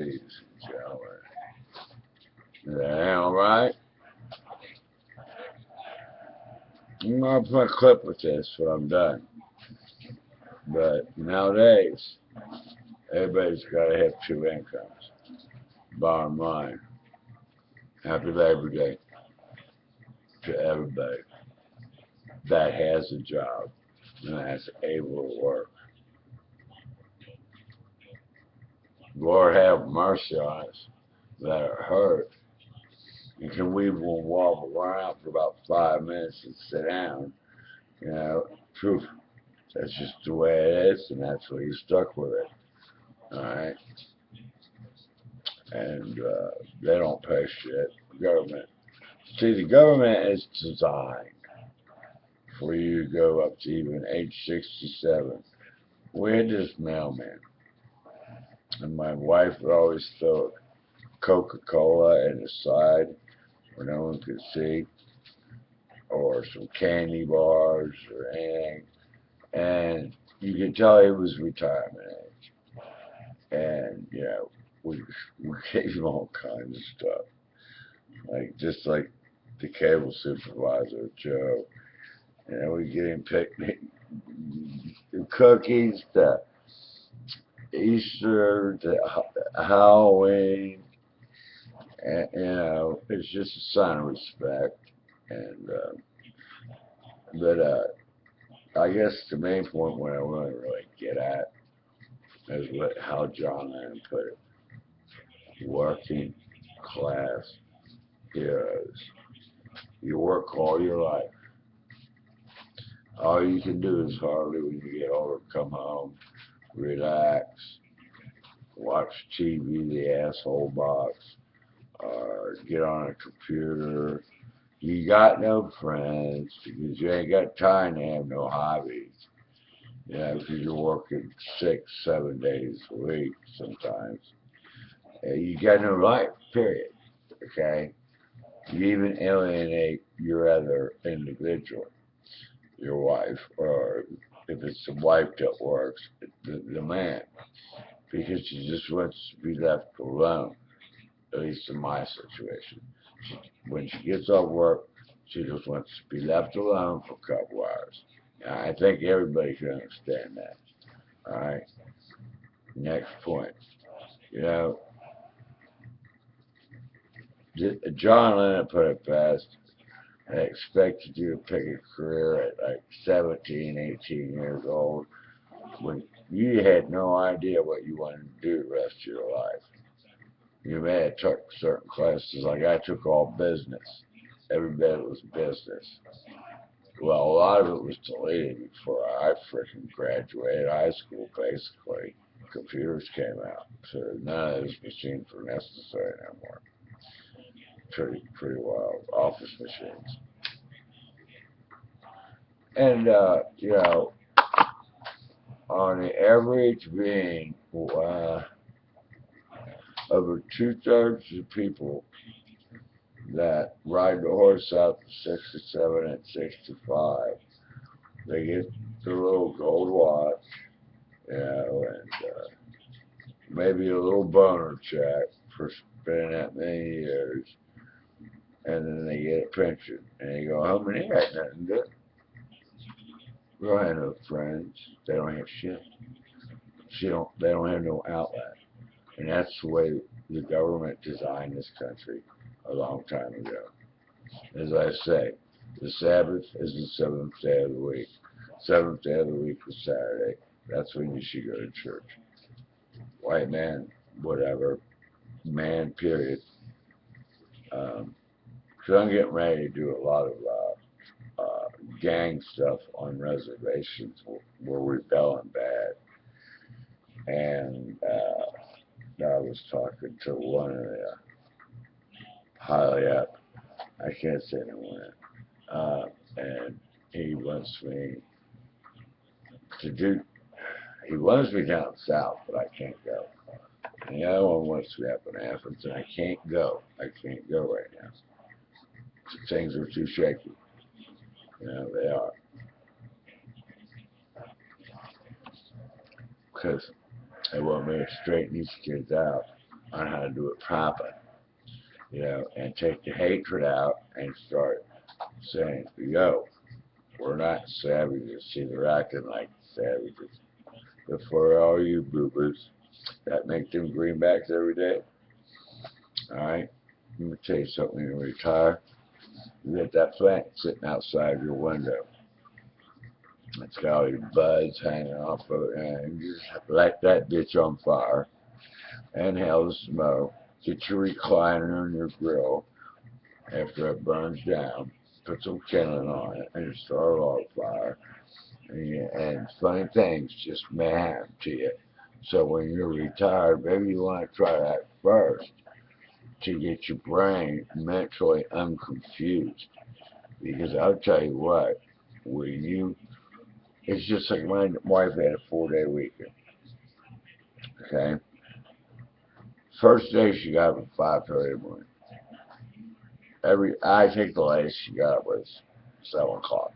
ladies and gentlemen. Is that all right? I'm gonna put a clip with this when I'm done. But nowadays, everybody's got to have two incomes. Bottom line, happy Labor Day to everybody that has a job and that's able to work. Lord have mercy on us that are hurt. You can weave one wobble around for about 5 minutes and sit down. You know, poof, that's just the way it is, and that's why you're stuck with it. All right, and they don't pay shit. Government. See, the government is designed for you to go up to even age 67. We had this mailman, and my wife would always throw Coca-Cola in the side where no one could see, or some candy bars or anything, and you could tell he was retirement age. And you know, we gave him all kinds of stuff, like just like the cable supervisor Joe. You know, we get him picnic cookies to Easter to Halloween, and you know, it's just a sign of respect. And but I guess the main point what I want to really get at is how John Lennon put it: working class heroes. You work all your life. All you can do is hardly when you get older come home, relax, watch TV, the asshole box, or get on a computer. You got no friends because you ain't got time to have no hobbies. You know, because you're working 6, 7 days a week sometimes. You got no life, period. Okay? You even alienate your other individual, your wife, or if it's the wife that works, the man, because she just wants to be left alone, at least in my situation. When she gets off work, she just wants to be left alone for a couple hours. And I think everybody can understand that. All right. Next point. You know, John Lennon put it best. I expected you to pick a career at like 17, 18 years old when you had no idea what you wanted to do the rest of your life. You may have took certain classes, like I took all business. Every bit was business. Well, a lot of it was deleted before I freaking graduated high school, basically. Computers came out, so none of those machines were necessary anymore. Pretty wild. Office machines. And, you know, on the average being, over 2/3 of people that ride the horse out to 67 and 65, they get the little gold watch, you know, and maybe a little boner check for spending that many years, and then they get a pension, and you go home and they got nothing to do. They don't have no friends. They don't have shit. They don't have no outlet. And that's the way the government designed this country a long time ago. As I say, the Sabbath is the seventh day of the week. Seventh day of the week was Saturday. That's when you should go to church. White man, whatever, man, period. So I'm getting ready to do a lot of gang stuff on reservations. We're rebelling bad. And I was talking to one of the highly up, I can't say no one, and he wants me to do, he wants me down south, but I can't go. And the other one wants me up in Athens, and I can't go. I can't go right now. Things are too shaky. You know, they are. Because they want me to straighten these kids out. on how to do it proper, and take the hatred out and start saying, yo, we're not savages. See, they're acting like savages. But for all you boo-boos that make them greenbacks every day, alright, let me tell you something. When you retire, you get that plant sitting outside your window. It's got all your buds hanging off of it, and you just light that bitch on fire. Inhale the smoke. Get your recliner and your grill after it burns down. Put some kindling on it and start a log fire. And funny things just may happen to you. So when you're retired, maybe you want to try that first to get your brain mentally unconfused. Because I'll tell you what, it's just like my wife had a 4-day weekend. Okay? First day she got up at 5:30 in the morning. I think the latest she got up was 7 o'clock.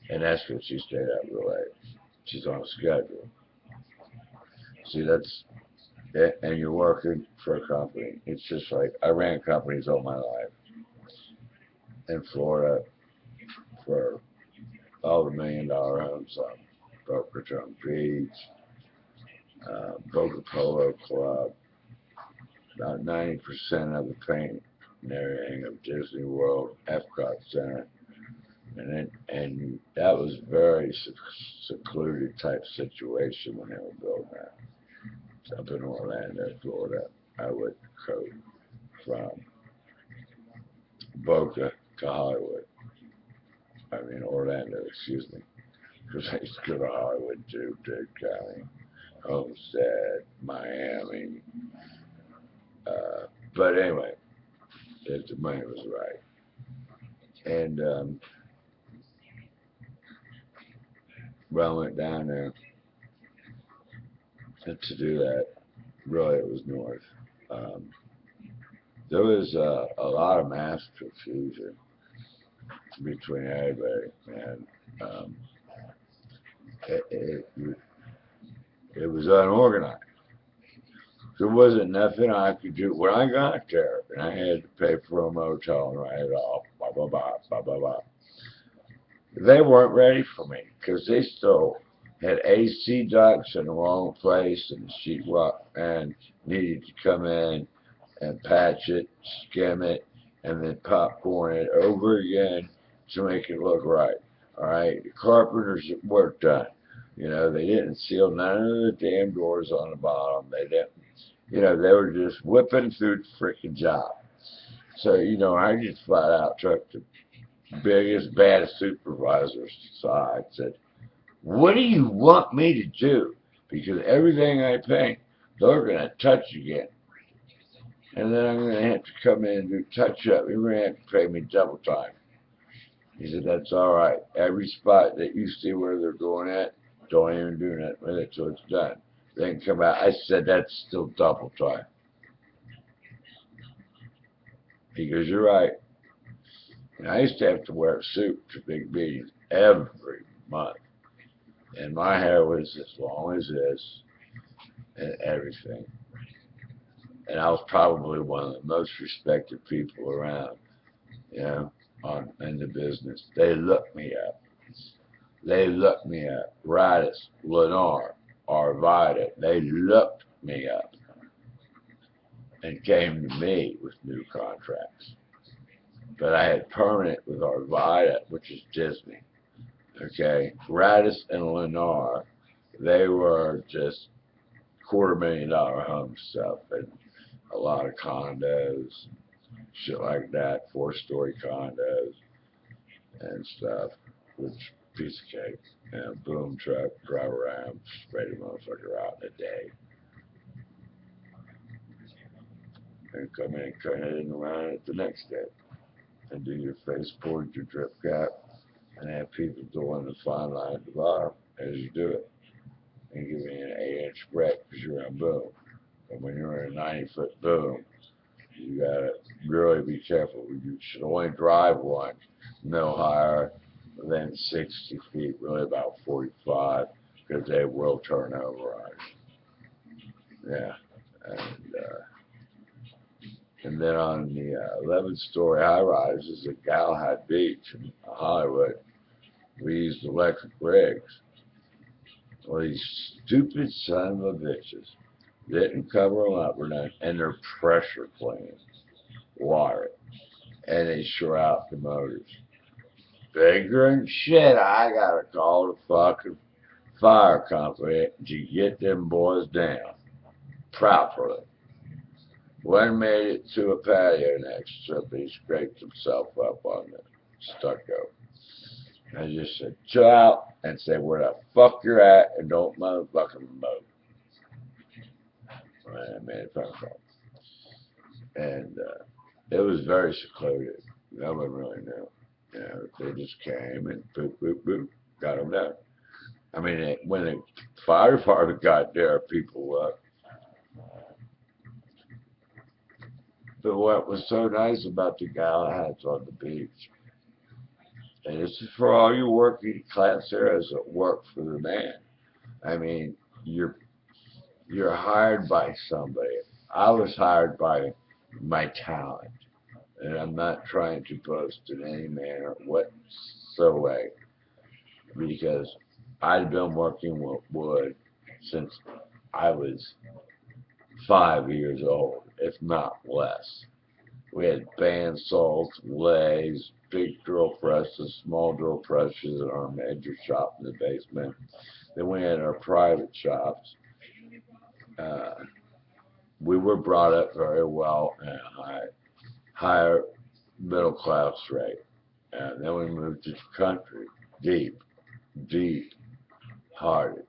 And that's because she stayed up real late. She's on a schedule. See, that's it. And you're working for a company. It's just like I ran companies all my life in Florida for all the $1 million homes on Boca Raton Beach, Boca Polo Club, about 90% of the paint and everything of Disney World, Epcot Center. And that was very secluded type situation when they were building that. So up in Orlando, Florida, I would go from Boca to Hollywood. Orlando, excuse me. Because I used to go to Hollywood too, Dade County, Homestead, Miami. But anyway, if the money was right. And I went down there to do that. Really, it was north. There was a lot of mass confusion between everybody, and it was unorganized. There wasn't nothing I could do when I got there, and I had to pay for a motel and write it off, blah, blah, blah, blah, blah, blah. They weren't ready for me because they still had AC ducts in the wrong place and sheetrock and needed to come in and patch it, skim it, and then popcorn it over again to make it look right. All right, the carpenters work done. They didn't seal none of the damn doors on the bottom. They didn't. They were just whipping through the freaking job. So, I just flat out took the biggest, baddest supervisor's side, said, what do you want me to do? Because everything I paint, they're going to touch again. And then I'm going to have to come in and do touch-up. You're going to have to pay me double time. He said, that's all right. Every spot that you see where they're going at, don't even do nothing with it till it's done. Then come out. I said, that's still double time. He goes, you're right. And I used to have to wear a suit to big meetings every month. And my hair was as long as this and everything. And I was probably one of the most respected people around, in the business. They looked me up. Radis, Lennar, Arvida, they looked me up and came to me with new contracts. But I had permanent with Arvida, which is Disney. Okay, Radis and Lennar, they were just $250,000 home stuff and a lot of condos, shit like that, 4-story condos and stuff, which piece of cake. Boom truck, drive around, spray the motherfucker out in a day. And come in and turn it in around it the next day. And do your face board, your drip cap, and have people doing the fine line at the bottom as you do it. And give me an 8-inch break because you're on boom. And when you're in a 90-foot boom, you gotta really be careful. You should only drive one no higher than 60 feet, really about 45, because they will turn over on you. Yeah. And and then on the 11-story high-rises at Galahad Beach in Hollywood, we used electric rigs. Well, these stupid son of a bitches didn't cover them up or nothing, and they're pressure planes, water, and they shore out the motors. Bigger and shit, I gotta call the fucking fire company to get them boys down properly. One made it to a patio next trip. He scraped himself up on the stucco. I just said, chill out and say where the fuck you're at and don't motherfucking move. And I made a phone call. And it was very secluded. No one really knew. You know, they just came and boop, boop, boop, got them done. I mean, when the fire department got there, people looked. But what was so nice about the Galahads on the beach, and this is for all you working class areas that work for the man. I mean, you're hired by somebody. I was hired by my talent, and I'm not trying to boast in any manner whatsoever, because I'd been working with wood since I was 5 years old, if not less. We had band saws, lathes, big drill presses, small drill presses in our major shop in the basement. Then we had our private shops. We were brought up very well in a higher middle class rate. And then we moved to the country, deep hearted.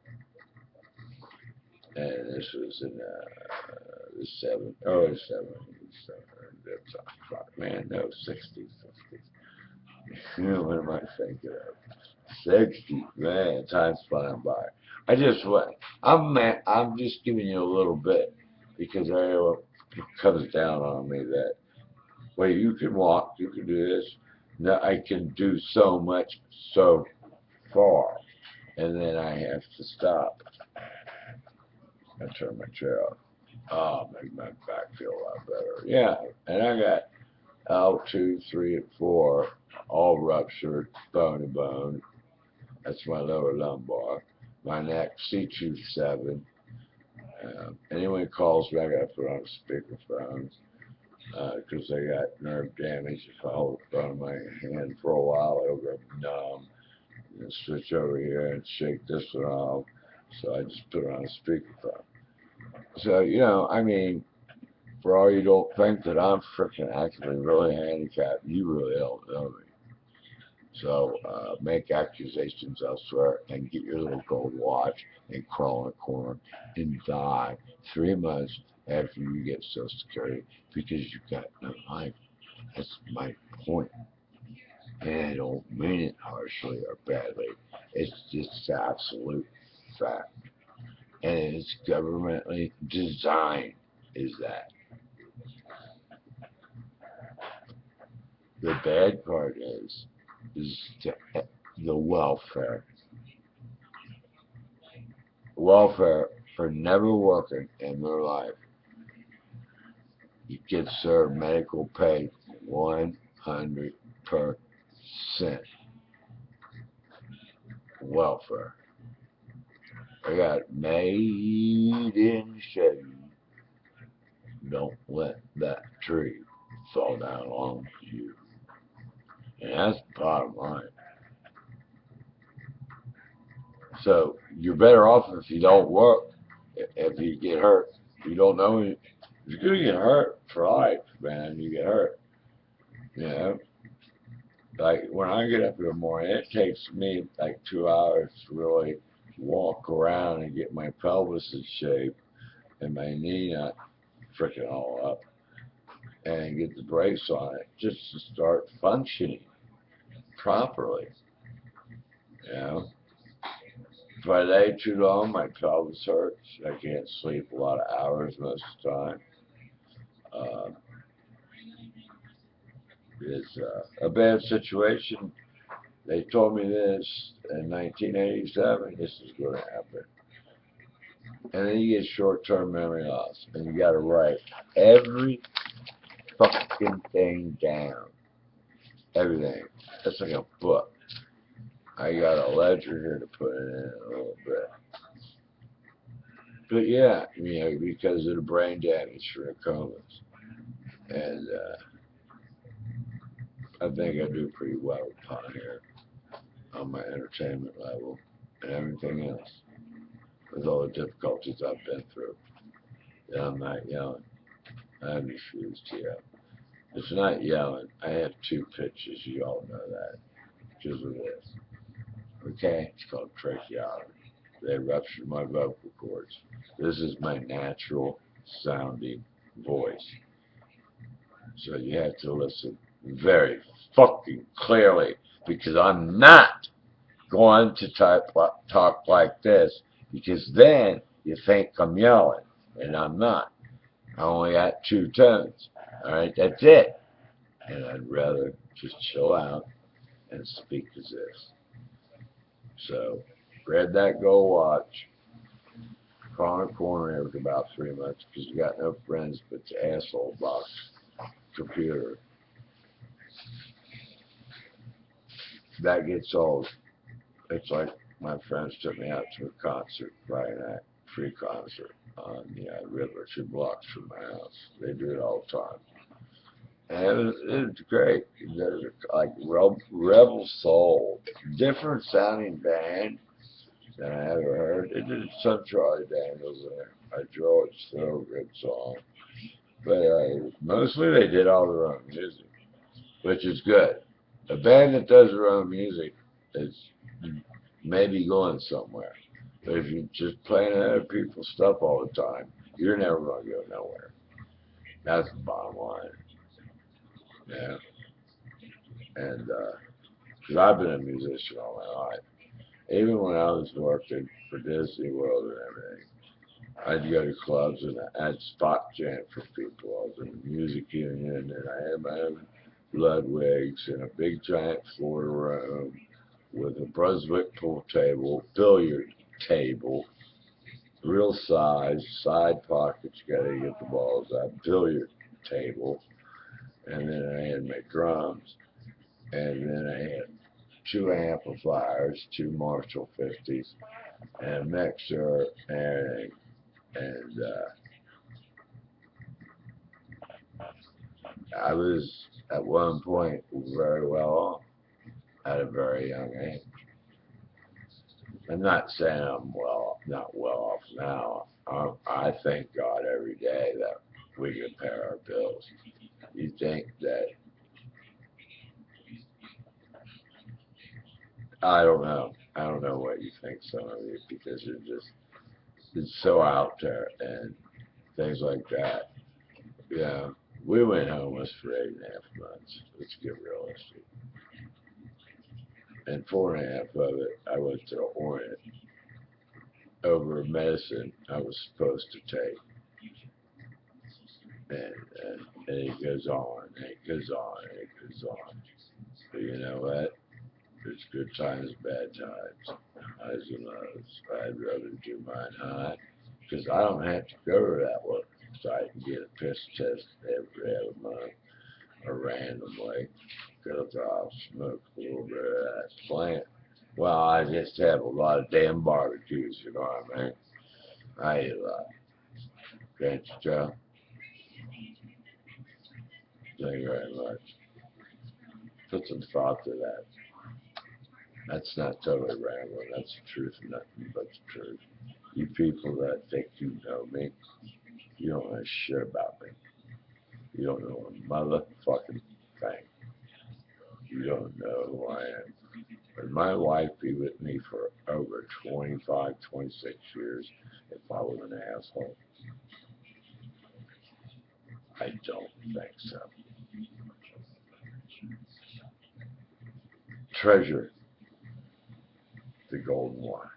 And this was in the early 70s. Man, no, 60s. What am I thinking of? 60s, man, time's flying by. I'm just giving you a little bit because it comes down on me that, well, you can walk, you can do this. No, I can do so much so far, and then I have to stop. I turn my chair off. Oh, make my back feel a lot better. Yeah, and I got L2, 3, and 4 all ruptured, bone to bone. That's my lower lumbar. My neck, C2, 7. Anyone calls me, I got to put on speakerphone because I got nerve damage. If I hold the phone in my hand for a while, it'll go numb. And switch over here and shake this one off. So I just put it on a speakerphone. So, you know, I mean, for all you don't think that I'm freaking actively really handicapped, you really don't know me. So make accusations elsewhere and get your little gold watch and crawl in a corner and die 3 months after you get Social Security because you got no life. That's my point. And I don't mean it harshly or badly. It's just absolute fact. And it's governmentally designed is that. The bad part is the welfare. Welfare for never working in their life. You get served medical pay 100%. Welfare. I got made in shade. Don't let that tree fall down on you. And that's the bottom line. So you're better off if you don't work. If you get hurt, you don't know you're gonna get hurt for life, man. You get hurt. You know, like when I get up in the morning, it takes me like 2 hours to really walk around and get my pelvis in shape and my knee not freaking all up and get the brace on it just to start functioning properly. You know, if I lay too long, my pelvis hurts. I can't sleep a lot of hours most of the time. It's a bad situation. They told me this in 1987. This is going to happen. And then you get short-term memory loss, and you got to write every fucking thing down. Everything. That's like a book. I got a ledger here to put it in a little bit. But yeah, you know, because of the brain damage from the comas. And I think I do pretty well with Pioneer on my entertainment level and everything else. With all the difficulties I've been through. And I'm not yelling. I refuse to yell. It's not yelling. I have two pitches. You all know that. Just with this. Okay? It's called tracheotomy. They ruptured my vocal cords. This is my natural sounding voice. So you have to listen very fucking clearly because I'm not going to talk like this because then you think I'm yelling and I'm not. I only got two tones. All right, that's it. And I'd rather just chill out and speak as this. So, read that Gold Watch. Chronic Corner every about 3 months because you got no friends but the asshole box computer. That gets old. It's like my friends took me out to a concert Friday night, free concert on the river 2 blocks from my house. They do it all the time. And it was great. There's like Rebel Soul, different sounding band than I ever heard. They did some Charlie Daniels there. I Draw It's Still a good song. But mostly they did all their own music, which is good. A band that does their own music is maybe going somewhere. But if you're just playing other people's stuff all the time, you're never going to go nowhere. That's the bottom line. Yeah. And, because I've been a musician all my life. Even when I was working for Disney World and everything, I'd go to clubs and I'd spot jam for people. I was in the music union and I had my own Ludwig's in a big giant floor room with a Brunswick pool table, billiard table, real size, side pockets, you gotta get the balls out, billiard table, and then I had my drums, and then I had 2 amplifiers, 2 Marshall 50s, and a mixer, and I was at one point very well off at a very young age. I'm not saying I'm not well off now. I thank God every day that we can pay our bills. You think that, I don't know. I don't know what you think, some of you, because it's so out there and things like that. Yeah, we went homeless for 8.5 months. Let's get realistic. And 4.5 of it, I went to the Orient over medicine I was supposed to take. And it goes on, and it goes on, and it goes on. But you know what? There's good times, bad times, highs and lows. I'd rather do mine high because I don't have to go to that work site and get a piss test every other month or randomly because I'll smoke a little bit of that plant. Well, I just have a lot of damn barbecues, you know what I mean? I eat a lot. Can't you tell? Thank you very much. Put some thought to that. That's not totally rambling. That's the truth and nothing but the truth. You people that think you know me, you don't know shit about me. You don't know a motherfucking thing. You don't know who I am. Would my wife be with me for over 25, 26 years if I was an asshole? I don't think so. Treasure the golden one.